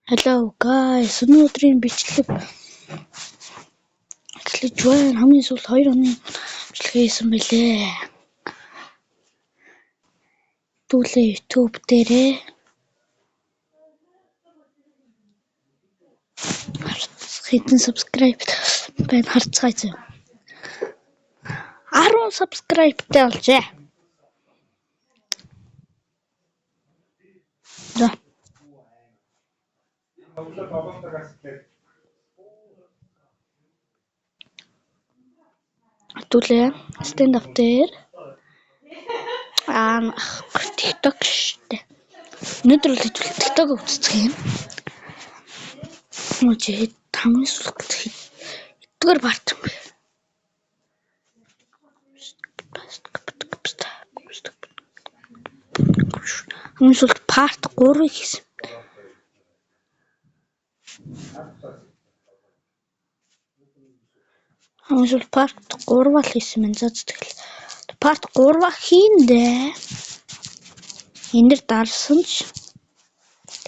Hello guys, өнөөдрийн бичлэг эхлэж байна. Хамгийн сүүлд 2 оны бичлэг хийсэн байлээ. Дүүлээ YouTube дээрээ хэдэн subscribe байна харцгаая. 10 subscribe-тай болжээ. За. Дүүлээ stand up дээр TikTok штэ. Өнөөдөр л TikTok үздэг юм. Мөчид хамгийн сүүлд хэдгээр парт юм бэ? Хамгийн сүүлд part 3-ыг хийсэн. Хамгийн сүүлд part 3-аа л хийсэн юм. За тэгэл. Part 3-аа хийндээ. Энэ дэр дарсан ч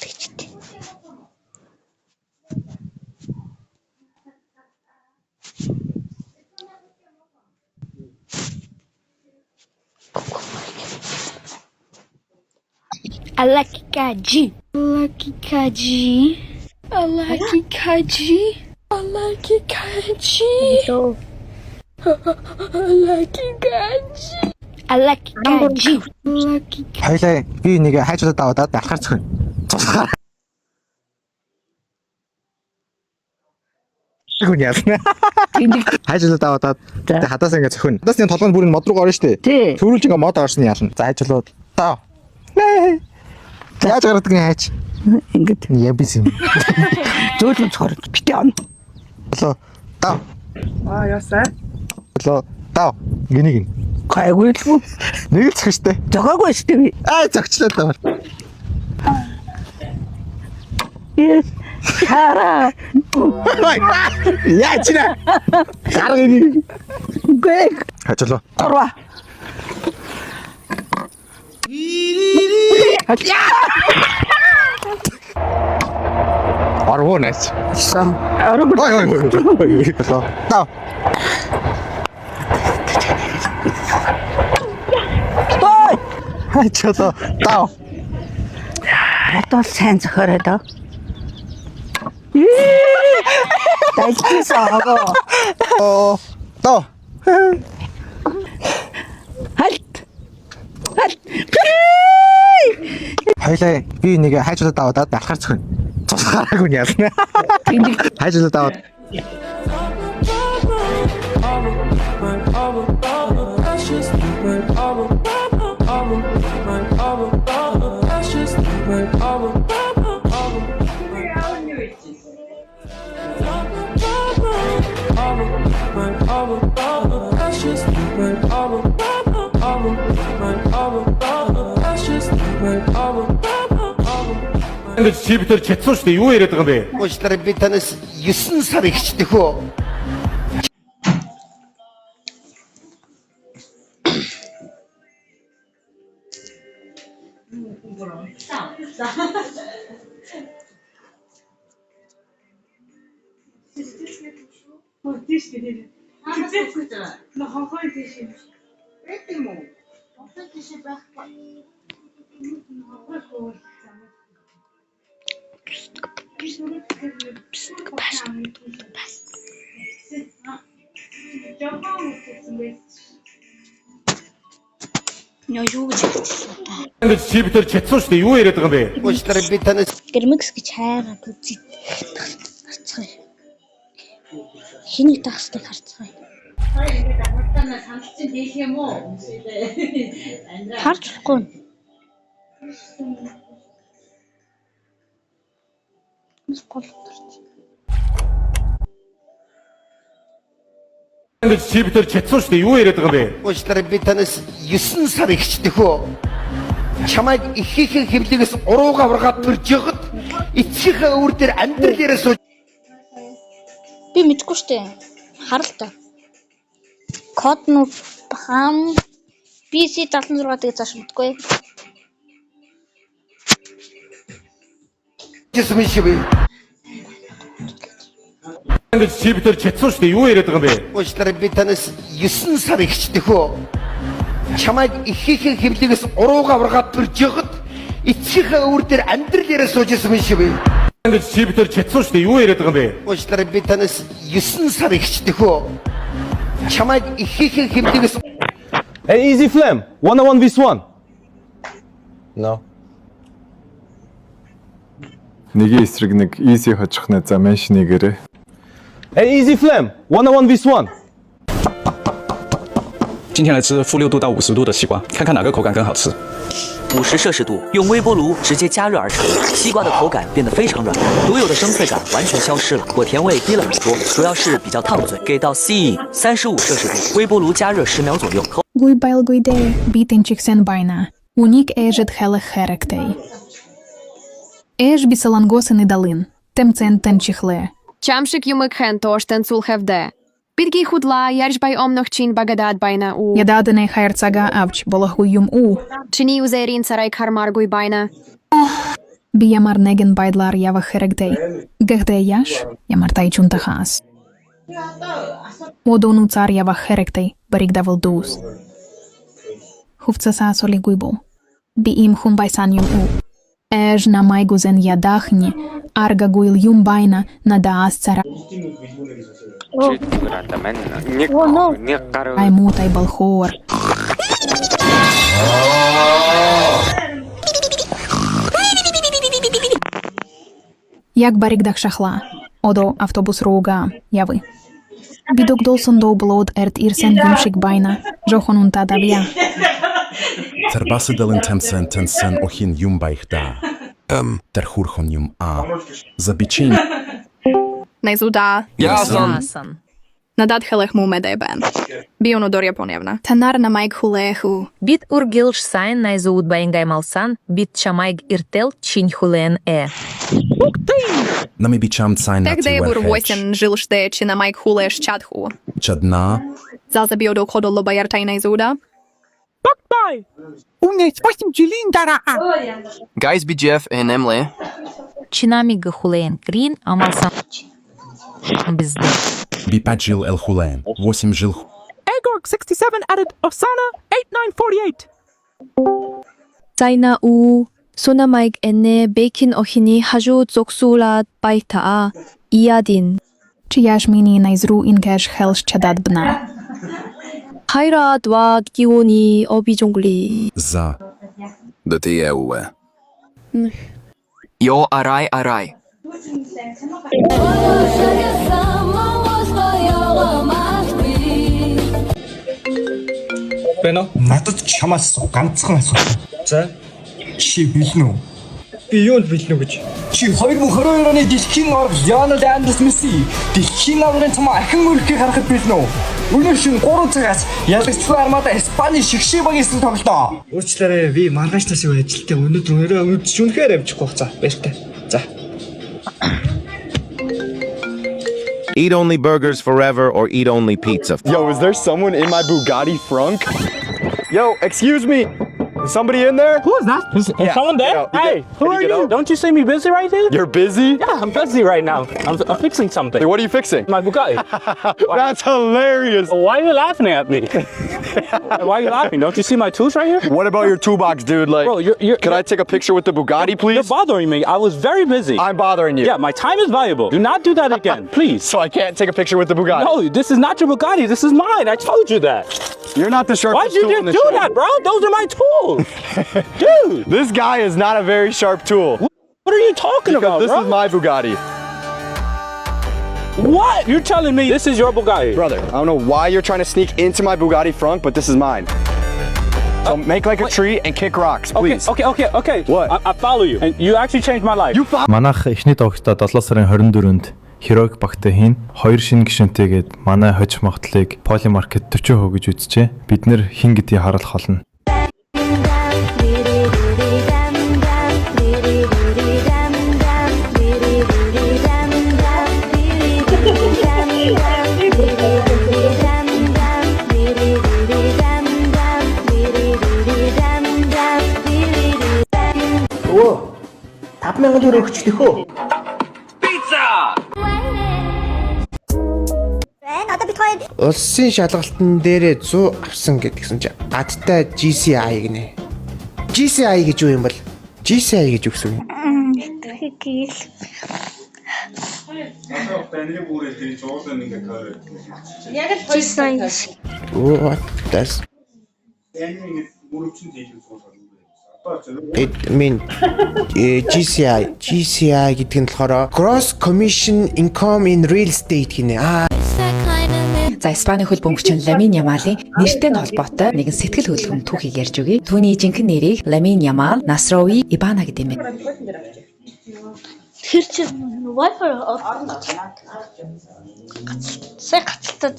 тэгчтэй. Алакикаджи. Хоёлаа би нэг хайжуудад аваад алхаар цохино. Цусгаар. Гүн яана. Хайжуудад аваад хадаас ингэ цохино. Хадасны толгойн бүрийн мод руу орно штэ. Төрүүлж ингэ мод орсон яална. За хайжуулаад таа. Яаж гаргадаг юм хайж? Ингээд ябис юм. Зөөлөн цохор битээ он. Болоо. Таа. Ясаа. Болоо. Таа. Гиниг. Гайгүй л үү? Нэг л цох штэ. Зогоогүй штэ би. Зогчлоо таа. Хара. Яач нэ? Гаргыг. Гэ. Хайжуулаа. Орва. Орвоо нэс. Сам. Орва. Ой. Болоо. Таа. Ой. Хайжуулаа. Таа. Ятал сайн зохиорой доо. Тайлбарсаа. Таа. Халт. Хоёлаа би нэг хайжуудад аваад алхаар цохино. Цусгаараагүй яална. Хайжуудад аваад Энд чи битэр чатсан шүү дээ. Юу яриад байгаа юм бэ? Уучлаарай би танаас 9 сар ихчдэх үү. Юу гэж хэлсэн та. Энд чи битэр чатсан шүү дээ. Юу яриад байгаа юм бэ? Уучлаарай би танаас Гэрмэкс гэж хайгаад үзье. Харцгаая. Хэнийг тахсдаг харцгаая. Харж болохгүй. Энд чи битэр чатсан шүү дээ. Юу яриад байгаа юм бэ? уучлаарай би танаас 9 сар ихчдэх үү. Чамайг ихийнхэн хэвлэгээс урууга ургаад төрж явахад эцгийнхээ өвөр дээр амьдрал яриа сууж Би мэдгүй штэ. Харал та. Код нь хам PC 76-ыг зааш мэдгүй. Жисмэн шивэ. гэж чи битэр чадсан шүү дээ. Юу яриад байгаа юм бэ? Уучлаарай би танаас 9 сар ихчдэгөө. Чамайг ихээхэн хэвлэгээс урууга ургаад төрж яхад эцсийн өвөр дээр амьдрал яриа сууж ирсэн шивэ. гэж чи битэр чадсан шүү дээ. Юу яриад байгаа юм бэ? Уучлаарай би танаас 9 сар ихчдэгөө. Чамайг ихээхэн хэвлэгээс Hey, Easy Flame, 1-on-1 v1. No. Нэгийн эсрэг нэг easy хожих нэ за меншнийгээрээ. Hey, Easy Flame, 1-on-1 v1. 今天来吃负6度到50度的西瓜，看看哪个口感更好吃。 50摄氏度，用微波炉直接加热而成，西瓜的口感变得非常软，独有的生脆感完全消失了，果甜味低了很多，主要是比较烫嘴。给到 C 35摄氏度，微波炉加热10秒左右。 Гуйбайлгуйде битенчиксен байна. Уник ежет хелех херектей. Еж бисалангосен идалин. Темцен тенчихле. Чамшик юмыкхэн тоштен цулхевде. Бидги худла яржбай омнохчин багадад байна у. Ядадене хайрцага авч болохуйум у. Чини узерин сарай кармаргуй байна. Биямар неген байдлар ява херектей. Гехде яш ямартай чунтахас. Одону цар ява херектей баригдавал дус. Хувцаса соли гуйбо. Би им хумбайсан юм у. Еж на майгузен ядахни арга гуйл юм байна на даас цара. Ай мутай балхор. Як баригдах шахла. Одо автобус рууга явы. Бидок долсон до блод эрт ирсен юмшик байна. Жохонун тадавия. Тэрбасэдэлэн тэмсэн охин юм байхта. Тэрхурхон юм а. Забичин. Найзуда. Яасан. Надад хелех мумедебен. Бионодор Японевна. Танар на майк хулеху. Бит ургилш сайн найзууд баянгай малсан, бит чамайг иртел чинь хулен Нами бичам цайн на Тогда я бур 8 жилште чи на майк хулеш чадху. Чадна. Залза биодо ходоло баяртай найзуда. Бай. Унэс 8 жилийн дараа. Guys BGF and Emily. чинамиг хулен грин амалсан бездэ. Би 5 жил эл хулен. 8 жил. Egorg 67 added Osana 8948. Зайна у Сонамайг эне бекин охини хажу зоксулат байтаа иядин. Чияш мини найзру инкеш хелш чадад бна. Хайрат ва гиуни обижонгли. За. Да ти е уве. Йо арай арай. Бэно? Надад чамаас ганцхан асуулт. За. Чи бэлнэ үү? Би юунд бэлнэ гэж? Чи 2022 оны дэлхийн орг Lionel Andres Messi дэлхийн аврагын цамаа ахин өрхийг харахад бэлнэ үү? Өнөө шин 3 цагаас ялагчгүй армада Испани шигшээ багийнсан тоглолоо. Уучлаарай, би маргааш нас юу ажилтаа өнөөдөр өдөрч үнэхээр амжихгүй хацаа. Баяртай. За. Eat only burgers forever or eat only pizza. Yo, is there someone in my Bugatti frunk? Yo, excuse me. Is somebody in there? Who is that? Is someone there? Hey, who are you? Don't you see me busy right here? You're busy? Yeah, I'm busy right now. I'm fixing something. Hey, what are you fixing? My Bugatti. That's hilarious. Why are you laughing at me? Why are you laughing? Don't you see my tools right here? What about your toolbox, dude? Like, Bro, you're can I take a picture with the Bugatti, please? You're bothering me. I was very busy. I'm bothering you. Yeah, my time is valuable. Do not do that again, please. So I can't take a picture with the Bugatti? No, this is not your Bugatti. This is mine. I told you that. You're not the sharpest Why'd you tool in just the do shed. that, bro? Those are my tools. Dude, This guy is not a very sharp tool. what are you talking about, This bro? is my Bugatti. What? You're telling me this is your Bugatti? Brother, I don't know why you're trying to sneak into my Bugatti frunk, but this is mine. So make like a tree and kick rocks, please. Okay. What? I follow you. And you actually changed my life. Манайх эхний тогтоо 7 сарын 24-нд Хирог багтай хийн 2 шинэ гишүүнтэйгээд манай хожих магтлыг Polymarket 40% гэж үзчихэ. Бид нэр хин гэдгийг харуулах болно. Өө 5000 4 өгчлөх үү? Улсын шалгалтын дээрээ 100 авсан гэдгсэн чинь адтай GCI гинэ. GCI гэж юу юм бол? GCI гэж юу гэсэн үг? Яг л GCI. What does it mean? GCI гэдэг нь болохоор Gross Commission Income in Real Estate гинэ. За Испани хөл бөмбөгчин Ламин Ямалын нэртэй холбоотой нэгэн сэтгэл хөдлөм түүхийг ярьж өгье. Түүний жинхэнэ нэрийг Ламин Ямал Насрови Ибана гэдэг юм байна. Тэр чинь Wi-Fi гацалтаад.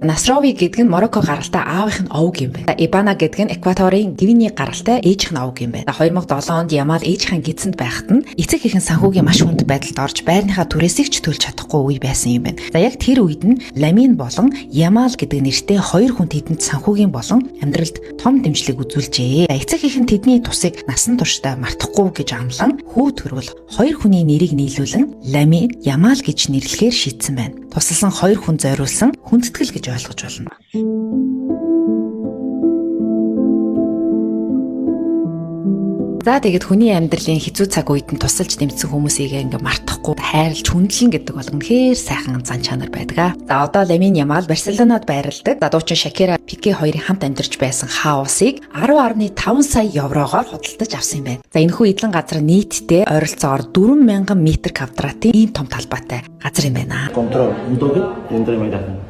Насрови гэдэг нь Марокко гаралтай аавынх нь овг юм байна. Ибана гэдэг нь Эквадорын Гвиний гаралтай ээжийнх нь овг юм байна. 2007 онд Ямал ээжийнхэн гидсэнд байхад нь эцэг эхэн санхүүгийн маш хүнд байдалд орж байрныхаа түрээсийг ч төлж чадахгүй үе байсан юм байна. За яг тэр үед нь Ламин болон Ямал гэдэг нэртэй хоёр хүн тэдэнд санхүүгийн болон амьдралд том дэмжлэг үзүүлжээ. Эцэг эхэн тэдний тусыг насан туршдаа мартахгүй гэж амлан хүү төрвөл хоёр хүний нэрийг нийлүүлэн Ламин Ямал гэж нэрлэхээр шийдсэн байна. Тусалсан хоёр хүн зориулсан хүндэтгэл гэж ойлгож болно. За тэгээд хүний амьдралын хэцүү цаг үед нь тусалж дэмжсэн хүмүүсийг ингээ мартахгүй хайрлж хүндлэн гэдэг бол үнэхээр сайхан зан чанар байдаг. За одоо Ламин Ямал Барселонад байрладаг. За дуучин Шакира Пике хоёрын хамт амьдарч байсан хаусыг 10.5 сая еврогоор худалдаж авсан юм байна. За энэхүү эдлэн газар нийтдээ ойролцоогоор 4000 м2 ийм том талбайтай газар юм байна. Контрол удоог энэ мэдээ.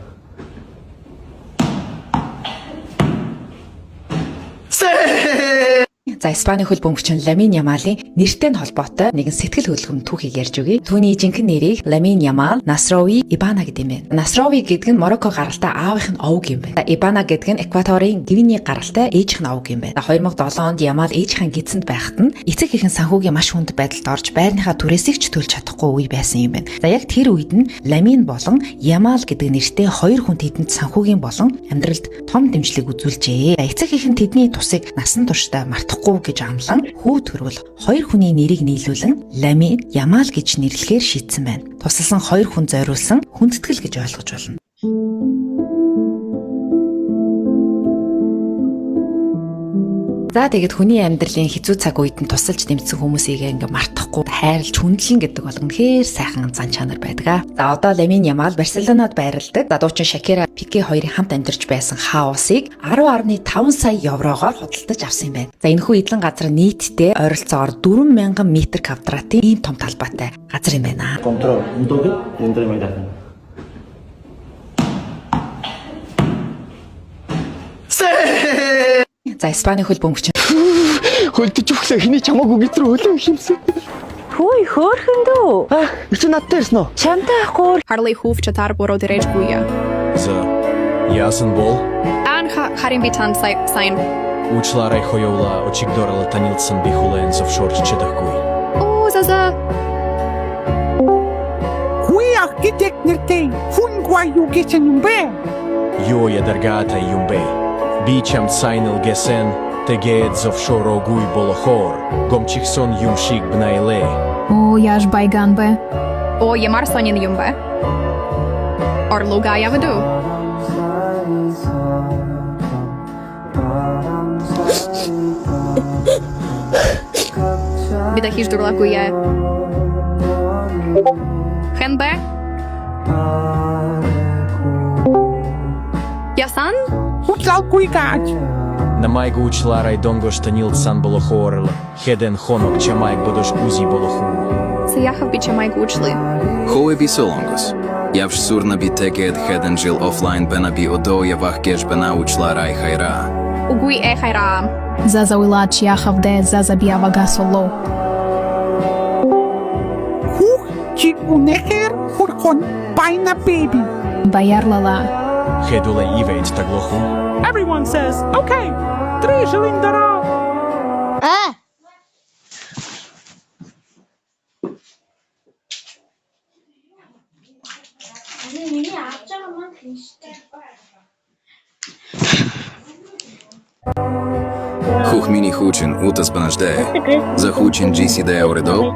За Испани хөл бөмбөгчин Ламин Ямалын нэртэй холбоотой нэгэн сэтгэл хөдлөм түүхийг ярьж өгье. Түүний жинхэнэ нэрийг Ламин Ямал Насрови Ибана гэдэг юм байна. Насрови гэдэг нь Марокко гаралтай аавынх нь овг юм байна. Ибана гэдэг нь Эквадорын Гвиний гаралтай ээжийнх нь овг юм байна. 2007 онд Ямал ээжийнхэн гидсэнд байхад нь эцэг эхэн санхүүгийн маш хүнд байдалд орж байрныхаа түрээсийг ч төлж чадахгүй үе байсан юм байна. За яг тэр үед нь Ламин болон Ямал гэдэг нэртэй хоёр хүн тэдэнд санхүүгийн болон амьдралд том дэмжлэг үзүүлжээ. Эцэг эхэн тэдний тусыг насан туршдаа мартахгүй гэж амлан хүү төрвөл хоёр хүний нэрийг нийлүүлэн Ламин Ямал гэж нэрлэхээр шийдсэн байна. Тусалсан хоёр хүн зориулсан хүндэтгэл гэж ойлгож болно. За тэгээд хүний амьдралын хэцүү цаг үед нь тусалж дэмжсэн хүмүүсийг ингээ мартахгүй хайрлж хүндлэн гэдэг бол үнэхээр сайхан зан чанар байдаг. За одоо Ламин Ямал Барселонад байрладаг. За дуучин Шакира Пике хоёрын хамт амьдарч байсан хаусыг 10.5 сая еврогоор худалдаж авсан юм байна. За энэхүү эдлэн газар нийтдээ ойролцоогоор 4000 м2 ийм том талбайтай газар юм байна. Контрол удоог энэ мэдээ. За Испани хөл бөмбөгчин хөлдөж өглөө хэний чамаагүй гид рүү хөлөө химсэн. Хөөе хөөрхөн дөө. Чи надтай ирсэн үү? Чамтай ахгүй. Харлей хүүв чатар бороо дэрэггүй. За яасан бол? Ан харин битан сайн. Уучлаарай хоёулаа очигдорла танилцсан би хүлээн зөвшөөрч чадахгүй. Оо заза. Хүй архитект нэртэй хүн гуай юу гэсэн юм бэ? Юу ядаргата юм бэ? Би чамд сайнал гэсэн тэгээд зөвшөөрөөгүй болохоор гомчихсон юм шиг бнайлээ. О, я ж байган бэ. О, ямар сонин юм бэ? Орлуга яваду. Би дахиж дурлаагүй яа. Хэн бэ? Ясан? Хутлалгүй гаач. Намайг уучлаарай донгош танилцсан болохоор хеден хоног чамайг бодож үзи болох. Саяхав би чамайг уучлаа. Хөөе би солонгос. Явж сурна би тэгээд хеден жил офлайн бана би одоо явах гэж бана уучлаарай хайра. Угуй хайра. Зазауила чияхав де зазабиява гасоло. Хух чи унехер хурхон байна baby. Баярлала. Хедуле ивейт таглоху. Everyone says, okay, 3 шиллинг дараа. Миний авч байгаа маань тийм шүү дээ. Хухмини хучин утас банажде. Захучин GC де оредо.